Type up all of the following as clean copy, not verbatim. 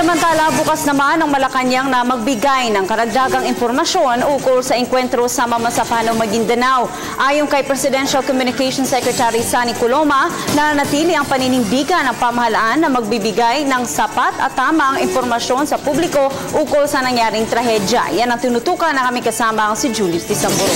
Samantala, bukas naman ang Malacanang na magbigay ng karagdagang impormasyon ukol sa engkwentro sa Mamasapano, Maguindanao. Ayon kay Presidential Communications Secretary Sunny Coloma, nananatili ang paninindigan ng pamahalaan na magbibigay ng sapat at tamang impormasyon sa publiko ukol sa nangyaring trahedya. Yan ang tinutukan na kami kasama si Julius Tisamburo.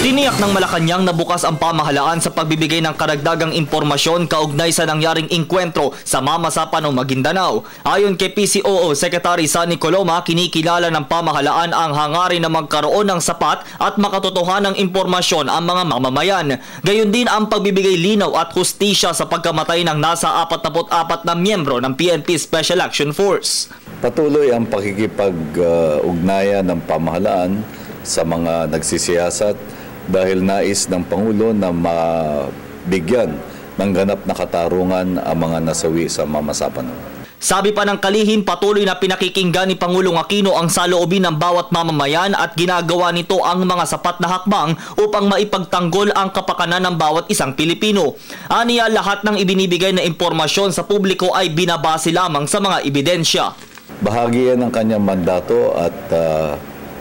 Tiniyak ng Malacanang na bukas ang pamahalaan sa pagbibigay ng karagdagang impormasyon kaugnay sa nangyaring engkwentro sa Mamasapano, Maguindanao. Ayon kay PCOO Secretary Sunny Coloma, kinikilala ng pamahalaan ang hangarin na magkaroon ng sapat at makatotohanang impormasyon ang mga mamamayan. Gayon din ang pagbibigay linaw at hustisya sa pagkamatay ng nasa 44 na miyembro ng PNP Special Action Force. Patuloy ang pakikipag-ugnayan ng pamahalaan sa mga nagsisiyasat dahil nais ng Pangulo na mabigyan ng ganap na katarungan ang mga nasawi sa Mamasapano. Sabi pa ng kalihim, patuloy na pinakikinggan ni Pangulong Aquino ang saloobin ng bawat mamamayan at ginagawa nito ang mga sapat na hakbang upang maipagtanggol ang kapakanan ng bawat isang Pilipino. Aniya, lahat ng ibinibigay na impormasyon sa publiko ay binabase lamang sa mga ebidensya. Bahagi yan ng kanyang mandato at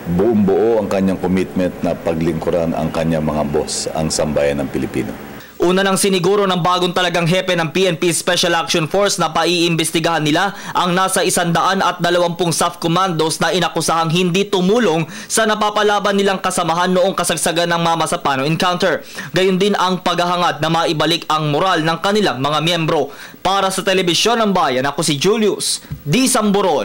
buong-buo ang kanyang commitment na paglingkuran ang kanyang mga boss, ang sambayan ng Pilipino. Una nang siniguro ng bagong talagang hepe ng PNP Special Action Force na paiimbestigahan nila ang nasa 120 SAF commandos na inakusahang hindi tumulong sa napapalaban nilang kasamahan noong kasagsagan ng Mamasapano encounter. Gayon din ang paghahangad na maibalik ang moral ng kanilang mga miyembro. Para sa Telebisyon ng Bayan, ako si Julius Tisamburo.